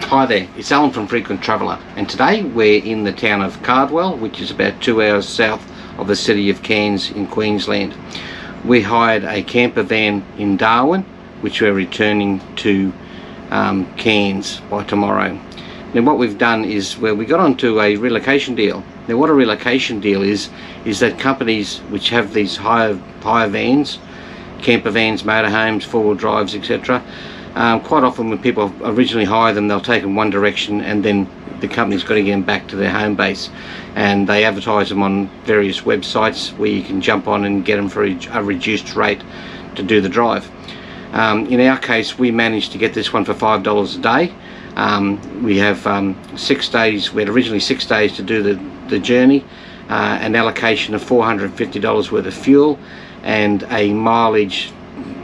Hi there, it's Alan from Frequent Traveller, and today we're in the town of Cardwell, which is about 2 hours south of the city of Cairns in Queensland. We hired a camper van in Darwin, which we're returning to Cairns by tomorrow. Now what we've done is we got onto a relocation deal. Now what a relocation deal is that companies which have these hire vans, camper vans, motorhomes, four-wheel drives, etc. Quite often when people originally hire them, they'll take them one direction and then the company's got to get them back to their home base, and they advertise them on various websites where you can jump on and get them for a reduced rate to do the drive. In our case, we managed to get this one for $5 a day. We have 6 days. We had originally 6 days to do the journey, an allocation of $450 worth of fuel, and a mileage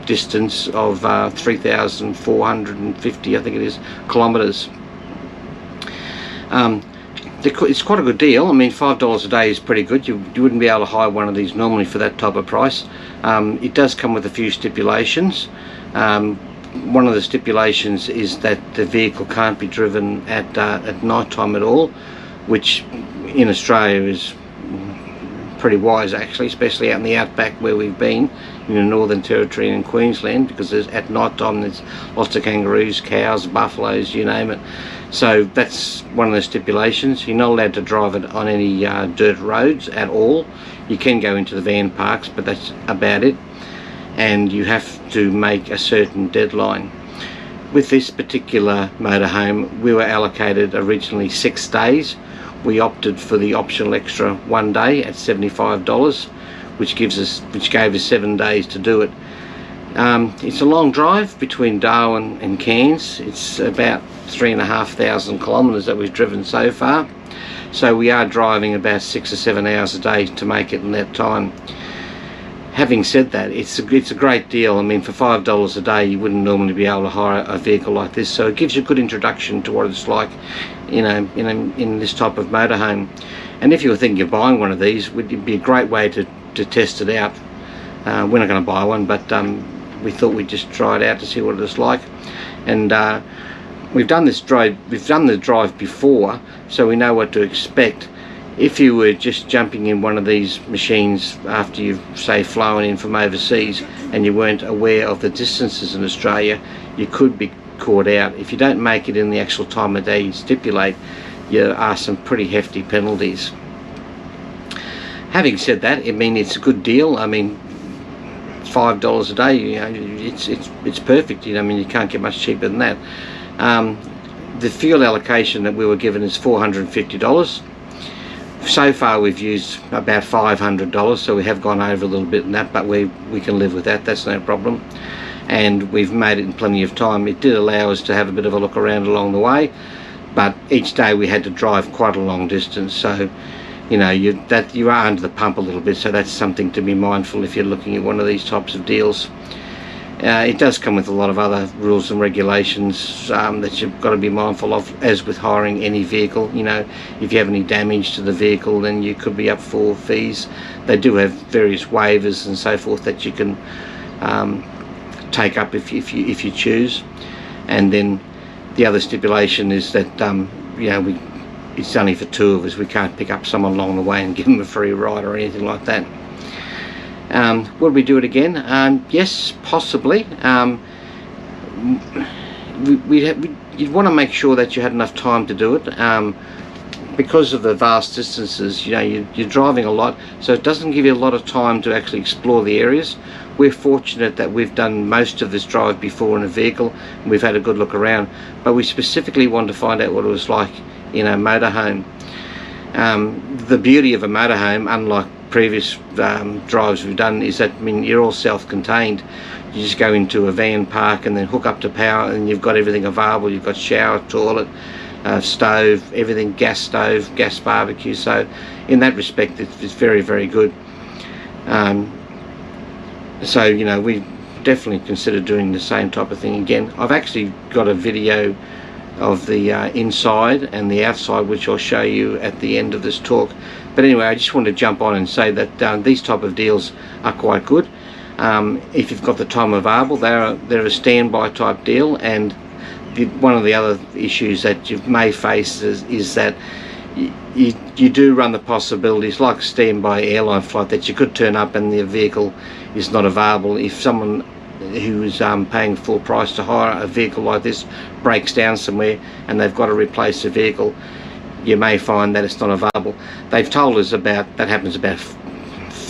distance of 3,450, I think it is, kilometres. It's quite a good deal. I mean, $5 a day is pretty good. You wouldn't be able to hire one of these normally for that type of price. It does come with a few stipulations. One of the stipulations is that the vehicle can't be driven at night time at all, which in Australia is pretty wise actually, especially out in the outback where we've been in the Northern Territory and in Queensland, because at night time there's lots of kangaroos, cows, buffaloes, you name it. So that's one of the stipulations. You're not allowed to drive it on any dirt roads at all. You can go into the van parks, but that's about it, and you have to make a certain deadline. With this particular motorhome, we were allocated originally 6 days. We opted for the optional extra 1 day at $75, which gave us 7 days to do it. It's a long drive between Darwin and Cairns. It's about 3,500 kilometres that we've driven so far. So we are driving about 6 or 7 hours a day to make it in that time. Having said that, it's a great deal. I mean, for $5 a day you wouldn't normally be able to hire a vehicle like this, so it gives you a good introduction to what it's like, you know, in this type of motorhome. And if you were thinking of buying one of these, it'd be a great way to test it out. We're not going to buy one, but we thought we'd just try it out to see what it's like. And we've done the drive before, so we know what to expect. If you were just jumping in one of these machines after you've, say, flown in from overseas and you weren't aware of the distances in Australia, you could be caught out. If you don't make it in the actual time of day you stipulate, there are some pretty hefty penalties. Having said that, I mean, it's a good deal. I mean, $5 a day, you know, it's perfect. You know, I mean, you can't get much cheaper than that. The fuel allocation that we were given is $450. So far we've used about $500, so we have gone over a little bit in that, but we can live with that. That's no problem, and we've made it in plenty of time. It did allow us to have a bit of a look around along the way, but each day we had to drive quite a long distance, so you know, you are under the pump a little bit, so that's something to be mindful if you're looking at one of these types of deals. It does come with a lot of other rules and regulations that you've got to be mindful of, as with hiring any vehicle. You know, if you have any damage to the vehicle, then you could be up for fees. They do have various waivers and so forth that you can take up if you choose. And then the other stipulation is that you know, it's only for 2 of us. We can't pick up someone along the way and give them a free ride or anything like that. Would we do it again? Yes, possibly. You'd want to make sure that you had enough time to do it, because of the vast distances. You know, you're driving a lot, so it doesn't give you a lot of time to actually explore the areas. We're fortunate that we've done most of this drive before in a vehicle, and we've had a good look around, but we specifically wanted to find out what it was like in a motorhome. The beauty of a motorhome, unlike previous drives we've done, is that, I mean, you're all self-contained. You just go into a van park and then hook up to power, and you've got everything available. You've got shower, toilet, stove, everything, gas stove, gas barbecue. So in that respect it's very, very good. So you know, we definitely consider doing the same type of thing again. I've actually got a video of the inside and the outside, which I'll show you at the end of this talk. But anyway, I just want to jump on and say that these type of deals are quite good. If you've got the time available, they're a standby type deal, and one of the other issues that you may face is that you do run the possibilities, like a standby airline flight, that you could turn up and the vehicle is not available. If someone who is paying full price to hire a vehicle like this breaks down somewhere and they've got to replace the vehicle, you may find that it's not available. They've told us about that happens about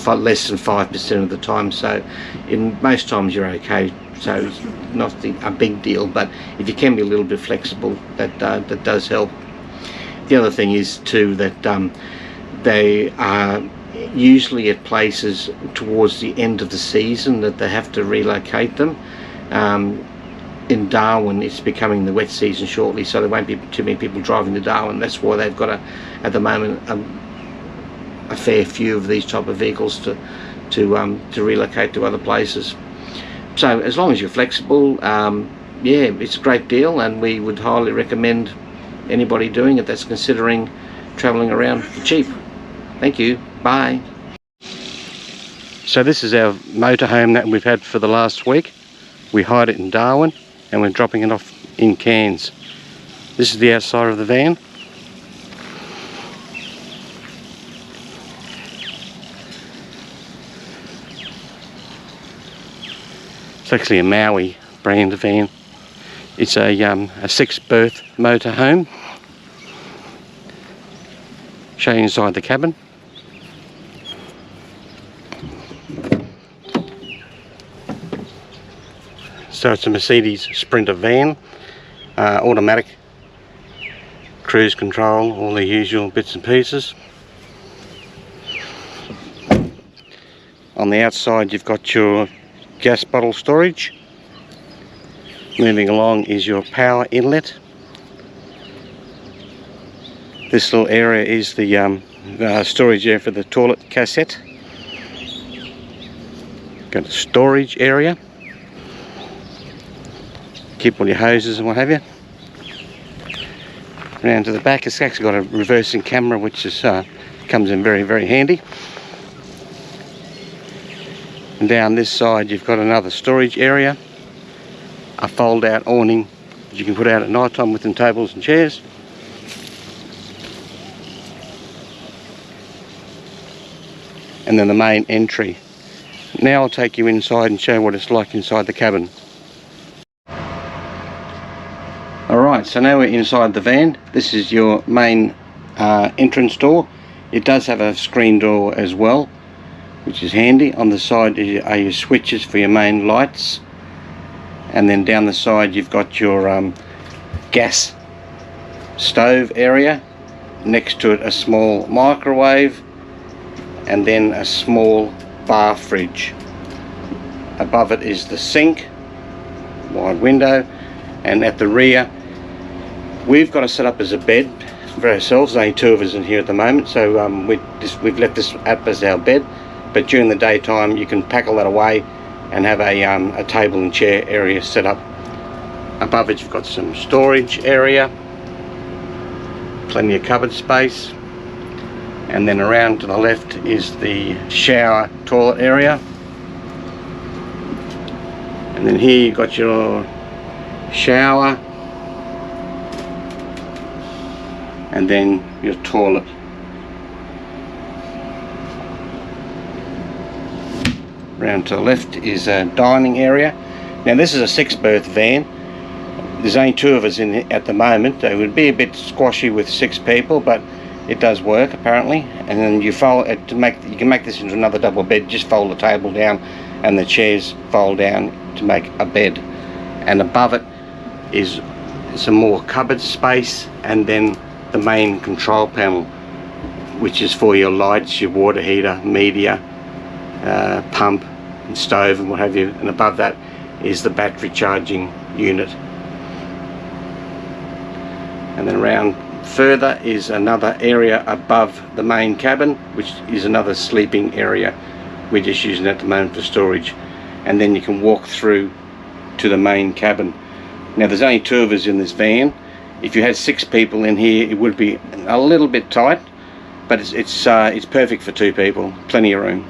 less than 5% of the time, so in most times you're okay, so it's not a big deal. But if you can be a little bit flexible, that does help. The other thing is too that they are usually at places towards the end of the season that they have to relocate them. In Darwin it's becoming the wet season shortly, so there won't be too many people driving to Darwin. That's why they've got at the moment a fair few of these type of vehicles to relocate to other places. So as long as you're flexible, yeah, it's a great deal, and we would highly recommend anybody doing it that's considering travelling around for cheap. Thank you. Bye. So this is our motorhome that we've had for the last week. We hired it in Darwin and we're dropping it off in Cairns. This is the outside of the van. It's actually a Maui brand van. It's a 6-berth motorhome. Show you inside the cabin. So it's a Mercedes Sprinter van, automatic, cruise control, all the usual bits and pieces. On the outside you've got your gas bottle storage. Moving along is your power inlet. This little area is the storage area for the toilet cassette. Got a storage area. Keep all your hoses and what have you. Round to the back, it's actually got a reversing camera, which is comes in very, very handy. And down this side you've got another storage area, a fold-out awning that you can put out at night time within tables and chairs. And then the main entry. Now I'll take you inside and show what it's like inside the cabin. Alright, so now we're inside the van. This is your main entrance door. It does have a screen door as well, which is handy. On the side are your switches for your main lights, and then down the side you've got your gas stove area. Next to it a small microwave, and then a small bar fridge. Above it is the sink, wide window, and at the rear we've got it set up as a bed for ourselves. There's only 2 of us in here at the moment, so we've left this up as our bed, but during the daytime you can pack all that away and have a table and chair area set up. Above it you've got some storage area, plenty of cupboard space, and then around to the left is the shower toilet area, and then here you've got your shower, and then your toilet. Round to the left is a dining area. Now this is a 6-berth van. There's only 2 of us in it at the moment. It would be a bit squashy with 6 people, but it does work apparently. And then you fold it you can make this into another double bed. Just fold the table down and the chairs fold down to make a bed. And above it is some more cupboard space, and then the main control panel, which is for your lights, your water heater, media, pump and stove and what have you. And above that is the battery charging unit. And then around further is another area above the main cabin, which is another sleeping area. We're just using it at the moment for storage. And then you can walk through to the main cabin. Now there's only 2 of us in this van. If you had 6 people in here it would be a little bit tight, but it's perfect for 2 people, plenty of room.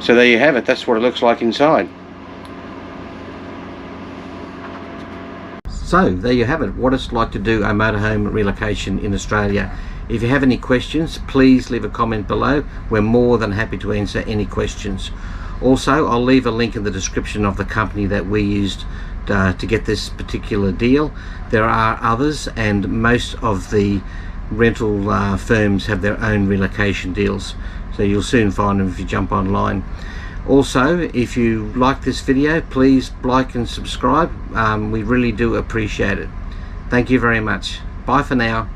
So there you have it, that's what it looks like inside. So there you have it, what it's like to do a motorhome relocation in Australia. If you have any questions, please leave a comment below. We're more than happy to answer any questions. Also, I'll leave a link in the description of the company that we used to get this particular deal. There are others, and most of the rental firms have their own relocation deals, so you'll soon find them if you jump online. Also, if you like this video, please like and subscribe. We really do appreciate it. Thank you very much. Bye for now.